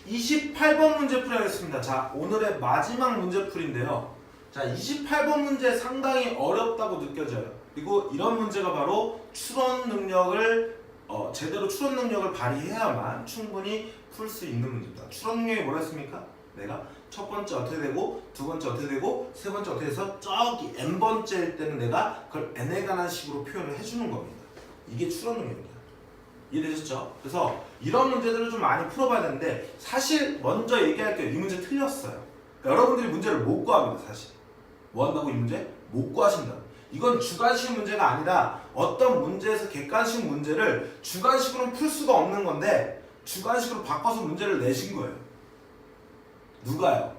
28번 문제 풀어야겠습니다. 자, 오늘의 마지막 문제풀인데요. 자, 28번 문제 상당히 어렵다고 느껴져요. 그리고 이런 문제가 바로 추론 능력을 제대로 추론 능력을 발휘해야만 충분히 풀 수 있는 문제입니다. 추론 능력이 뭐라 했습니까? 내가 첫 번째 어떻게 되고, 두 번째 어떻게 되고, 세 번째 어떻게 해서 저기 n번째일 때는 내가 그걸 n에 관한 식으로 표현을 해주는 겁니다. 이게 추론 능력입니다. 이해되셨죠? 그래서 이런 문제들을 좀 많이 풀어봐야 되는데, 사실 먼저 얘기할게요. 이 문제 틀렸어요. 그러니까 여러분들이 문제를 못 구합니다. 사실 뭐 한다고? 이 문제 못 구하신다. 이건 주관식 문제가 아니라 어떤 문제에서 객관식 문제를 주관식으로 풀 수가 없는 건데 주관식으로 바꿔서 문제를 내신 거예요. 누가요?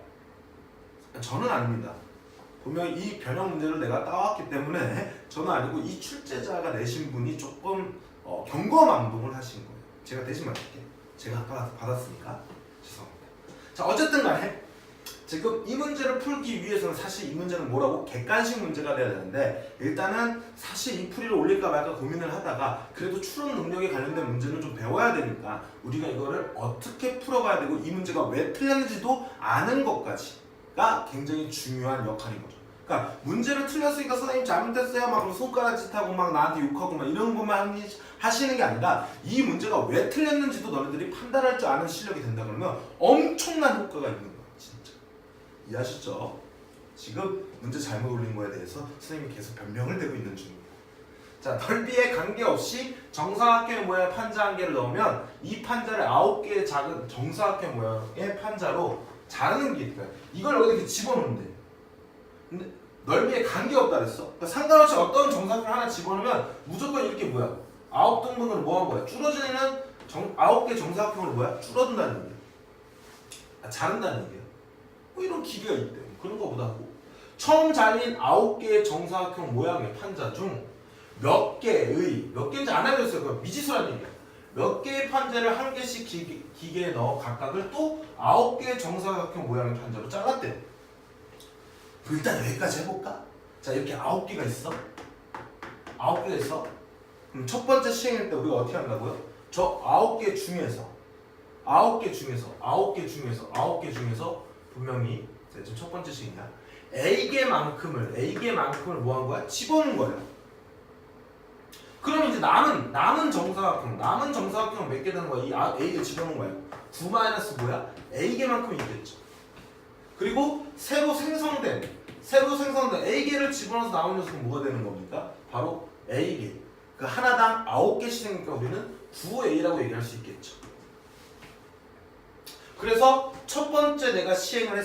저는 아닙니다. 분명히 이 변형 문제를 내가 따왔기 때문에 저는 아니고 이 출제자가 내신 분이 조금 경거망동을 하신 거예요. 제가 대신 맡을게요. 제가 아까 받았으니까 죄송합니다. 자, 어쨌든 간에 지금 이 문제를 풀기 위해서는 사실 이 문제는 뭐라고? 객관식 문제가 돼야 되는데 일단은 사실 이 풀이를 올릴까 말까 고민을 하다가 그래도 추론 능력에 관련된 문제는 좀 배워야 되니까 우리가 이거를 어떻게 풀어가야 되고 이 문제가 왜 틀렸는지도 아는 것까지가 굉장히 중요한 역할인 거죠. 그러니까 문제를 틀렸으니까 선생님 잘못했어요 막 손가락짓하고 막 나한테 욕하고 막 이런 것만 하시는 게 아니라 이 문제가 왜 틀렸는지도 너네들이 판단할 줄 아는 실력이 된다 그러면 엄청난 효과가 있는 거야. 진짜 이해하셨죠? 지금 문제 잘못 올린 거에 대해서 선생님이 계속 변명을 대고 있는 중입니다. 자, 넓이에 관계없이 정사각형의 모양의 판자 한 개를 넣으면 이 판자를 9개의 작은 정사각형 모양의 판자로 자르는 게 있어요. 이걸 여기 이렇게 집어넣으면 돼요. 근데 넓이에 관계없다 그랬어. 그러니까 상관없이 어떤 정사각형 하나 집어넣으면 무조건 이렇게 뭐야? 9등분으로 뭐 한 거야? 줄어지는 9개 정사각형으로 뭐야? 줄어든다는 얘기야. 자른다는 얘기야. 뭐 이런 기계가 있대. 그런 거보다 하고 처음 잘린 9개의 정사각형 모양의 판자 중 몇 개인지 안 알려줬어요. 그건 미지수라는 얘기야. 몇 개의 판자를 한 개씩 기계에 넣어 각각을 또 9개의 정사각형 모양의 판자로 잘랐대. 일단 여기까지 해볼까? 자, 이렇게 9개가 있어. 9개가 있어. 그럼 첫 번째 시행일 때 우리가 어떻게 한다고요? 저 9개 중에서 9개 중에서 분명히 지금 첫 번째 시행이야. A개만큼을 뭐 한 거야? 집어넣은 거야. 그럼 이제 남은 정사각형 몇 개 되는 거야? 이 A를 집어넣은 거야. 9 마이너스 뭐야? A개만큼이 있겠죠. 그리고 새로 생성된 A개를 집어넣어서 나온 녀석은 뭐가 되는 겁니까? 바로 A개. 그 하나당 9개씩 생기니까 우리는 9A라고 얘기할 수 있겠죠. 그래서 첫 번째 시행을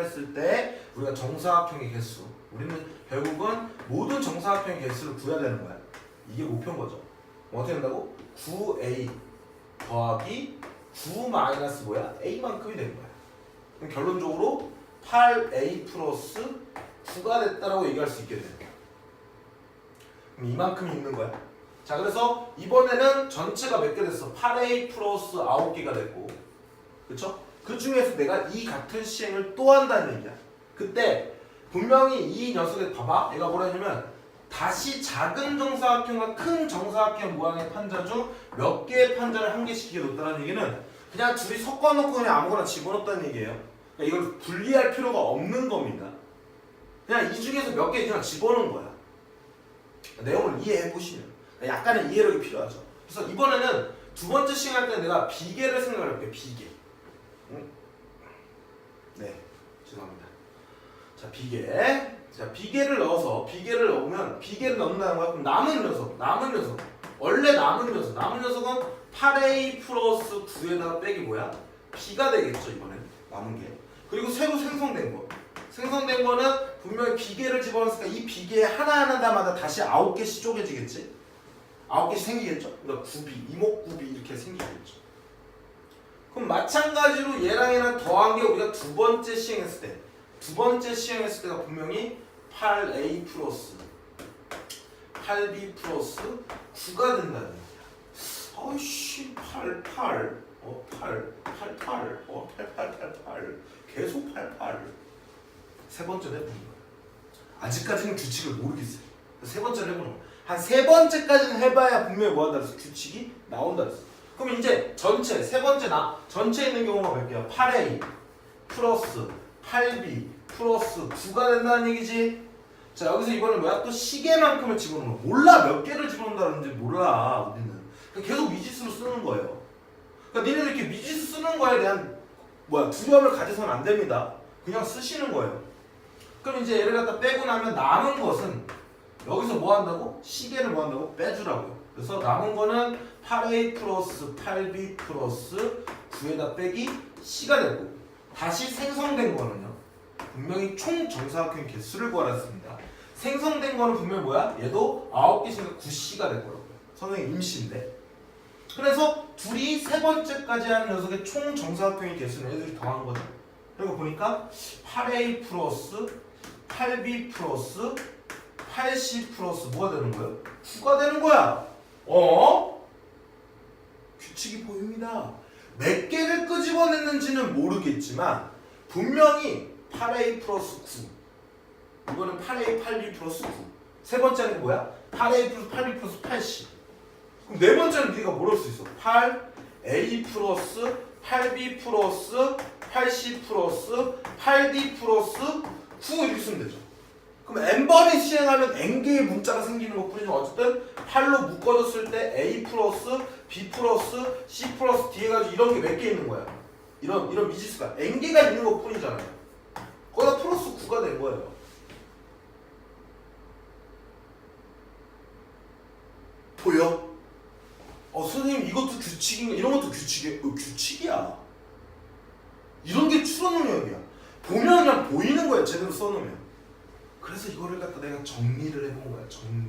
했을 때 우리가 정사각형의 개수, 우리는 결국은 모든 정사각형의 개수를 구해야 되는 거야. 이게 목표인 거죠. 어떻게 된다고? 9A 더하기 9 마이너스 뭐야? A만큼이 되는 거야. 그럼 결론적으로 8A 플러스 9가 됐다라고 얘기할 수 있게 돼요. 그럼 이만큼이 있는 거야. 자, 그래서 이번에는 전체가 몇 개 됐어? 8A 플러스 9개가 됐고, 그쵸? 그 중에서 내가 이 같은 시행을 또 한다는 얘기야. 그때 분명히 이 녀석에 봐봐. 얘가 뭐라 했냐면 다시 작은 정사각형과 큰 정사각형 모양의 판자 중 몇 개의 판자를 한 개씩 기에 놓았다는 얘기는 그냥 둘이 섞어놓고 그냥 아무거나 집어넣었다는 얘기예요. 그러니까 이걸 분리할 필요가 없는 겁니다. 그냥 이 중에서 몇 개 그냥 집어넣은 거야. 내용을 이해해 보시면 약간의 이해력이 필요하죠. 그래서 이번에는 두 번째 시간 때 내가 비계를 생각을 해볼게요. 비계. 네, 죄송합니다. 자, 비계를 넣으면 비계를 넣는다는 거야. 그럼 남은 녀석. 원래 남은 녀석은 8A 플러스 9에다가 빼기 뭐야? B가 되겠죠, 이번엔. 남은 게. 그리고 새로 생성된 거는 분명히 비계를 집어넣었으니까 이 비계 하나하나마다 다시 9개씩 쪼개지겠지? 9개씩 생기겠죠? 그러니까 이목구비 이렇게 생기겠죠. 그럼 마찬가지로 얘랑 더한 게 우리가 두 번째 시행했을 때가 분명히 8A 플러스 8B 플러스 9가 된다는 얘기야. 아이씨 88 계속 88 세 번째로 해보는 거야. 아직까지는 규칙을 모르겠어요. 세 번째로 해보는 거야. 한 세 번째까지는 해봐야 분명히 뭐 한다 그랬어? 규칙이 나온다 그랬어. 그럼 이제 전체 세 번째 전체에 있는 경우가 몇 개야? 8A 플러스 8B 플러스 9가 된다는 얘기지. 자 여기서 이번엔 뭐야? 또 시계만큼을 집어넣는 거야. 몰라 몇 개를 집어넣는다는지 몰라 우리는. 그러니까 계속 미지수로 쓰는 거예요. 그러니까 니네들 이렇게 미지수 쓰는 거에 대한 두려움을 가져서는 안 됩니다. 그냥 쓰시는 거예요. 그럼 이제 얘를 갖다 빼고 나면 남은 것은 여기서 뭐 한다고? 시계를 뭐 한다고? 빼주라고요. 그래서 남은 거는 8A 플러스 8B 플러스 9에다 빼기 C가 되고 다시 생성된 거는요. 분명히 총 정사각형 개수를 구하랬습니다. 생성된 거는 분명히 뭐야? 얘도 9개씩이니까 9C가 될 거라고요. 선생님 임시인데. 그래서 둘이 세 번째까지 하는 녀석의 총 정사각형의 개수는 얘들이 더한 거죠. 그리고 보니까 8A 플러스 8B 플러스 8C 플러스 뭐가 되는 거예요? 9가 되는 거야. 규칙이 보입니다. 몇 개를 끄집어냈는지는 모르겠지만 분명히 8A 플러스 9 이거는 8A 8B 플러스 9 세 번째는 뭐야? 8A 플러스 8B 플러스 8C 그럼 네 번째는 네가 뭘 할 수 있어? 8A 플러스 8B 플러스 8C 플러스 8D 플러스 9 이렇게 쓰면 되죠. 그럼 n번이 시행하면 n개의 문자가 생기는 것 뿐이지 어쨌든 8로 묶어줬을 때 A 플러스 B 플러스 C 플러스 D 해가지고 이런 게 몇 개 있는 거야. 이런 미지수가 n개가 있는 것 뿐이잖아요. 거기다 플러스 9가 된 거예요. 보여? 선생님 이것도 규칙인가? 이런 것도 규칙이야? 규칙이야. 이런 게 추론 능력이야. 보면 그냥 보이는 거야. 제대로 써놓으면. 그래서 이거를 갖다 내가 정리를 해본 거야. 정리.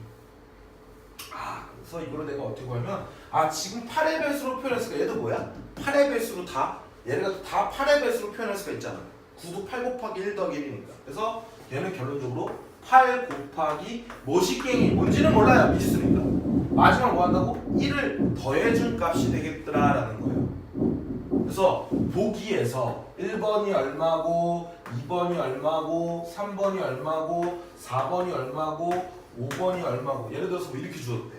그래서 이거를 내가 어떻게 하면 지금 8의 배수로 표현할 수가 얘도 뭐야? 8의 배수로 다 얘를 갖다 다 8의 배수로 표현할 수가 있잖아. 9도 8 곱하기 1 더하기 1이니까. 그래서 얘는 결론적으로 8 곱하기 뭐식갱이 뭔지는 몰라요. 미지수니까. 마지막 뭐 한다고? 1을 더해준 값이 되겠더라라는 거예요. 그래서 보기에서 1번이 얼마고 2번이 얼마고 3번이 얼마고 4번이 얼마고 5번이 얼마고 예를 들어서 뭐 이렇게 주어도 돼.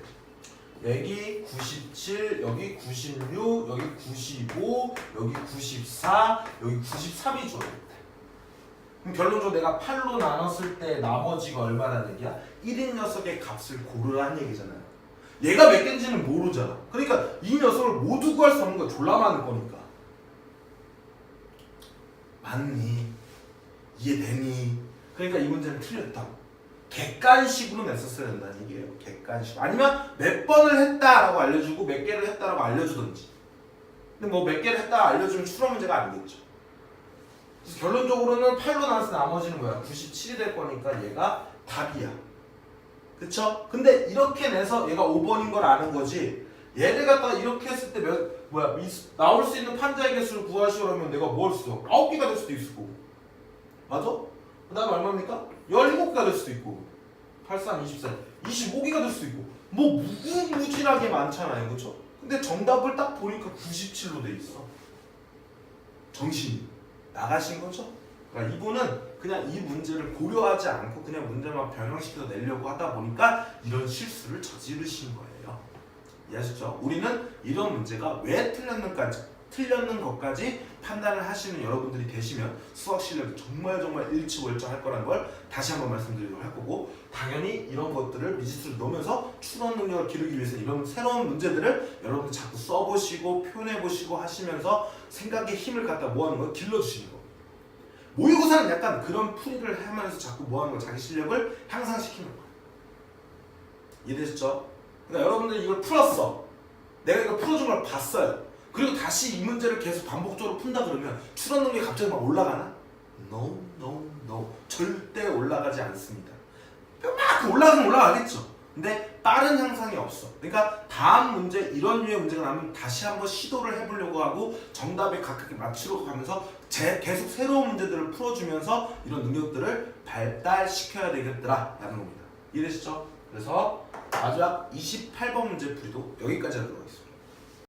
여기 97, 여기 96, 여기 95, 여기 94, 여기 93이 주어도 돼. 그럼 결론적으로 내가 8로 나눴을 때 나머지가 얼마라는 얘기야? 1인 녀석의 값을 고르라는 얘기잖아요. 얘가 몇 개인지는 모르잖아. 그러니까 이 녀석을 모두 구할 수 없는 거 졸라 많을 거니까. 맞니? 이해되니? 그러니까 이 문제는 틀렸다고. 객관식으로 냈었어야 된다는 얘기예요. 객관식. 아니면 몇 번을 했다라고 알려주고 몇 개를 했다라고 알려주든지. 근데 뭐 몇 개를 했다 알려주면 추론 문제가 아니겠죠. 그래서 결론적으로는 8로 나눠서 나머지는 뭐야? 97이 될 거니까 얘가 답이야. 그쵸? 근데 이렇게 내서 얘가 5번인 걸 아는 거지. 얘를 갖다가 이렇게 했을 때 나올 수 있는 판자의 개수를 구하시려면 내가 뭘 써? 9개가 될 수도 있을 거고. 맞아? 그 다음에 얼마입니까? 17개가 될 수도 있고 8, 3, 24, 25개가 될 수도 있고 뭐 무궁무진하게 많잖아요. 그쵸? 근데 정답을 딱 보니까 97로 돼 있어. 정신이 나가신 거죠? 그러니까 이분은 그냥 이 문제를 고려하지 않고 그냥 문제만 변형시켜서 내려고 하다 보니까 이런 실수를 저지르신 거예요. 이해하셨죠? 우리는 이런 문제가 왜 틀렸는 것까지 판단을 하시는 여러분들이 되시면 수학 실력이 정말 일치월장할 거라는 걸 다시 한번 말씀드리도록 할 거고 당연히 이런 것들을 미지수를 넣으면서 추론 능력을 기르기 위해서 이런 새로운 문제들을 여러분들 자꾸 써보시고 표현해보시고 하시면서 생각의 힘을 갖다 모아놓은 걸 길러주시는 거. 모의고사는 약간 그런 풀이를 하면서 자꾸 모아놓은 거 자기 실력을 향상시키는 거예요. 이해되셨죠? 그러니까 여러분들이 이걸 풀었어. 내가 이거 풀어준 걸 봤어요. 그리고 다시 이 문제를 계속 반복적으로 푼다 그러면 추론 능력이 갑자기 막 올라가나? No. 절대 올라가지 않습니다. 막 올라가긴 올라가겠죠. 근데 빠른 향상이 없어. 그러니까 다음 문제 이런 류의 문제가 나면 다시 한번 시도를 해보려고 하고 정답에 가깝게 맞추려고 하면서 계속 새로운 문제들을 풀어주면서 이런 능력들을 발달시켜야 되겠더라라는 겁니다. 이해되시죠? 그래서 마지막 28번 문제 풀이도 여기까지 하도록 하겠습니다.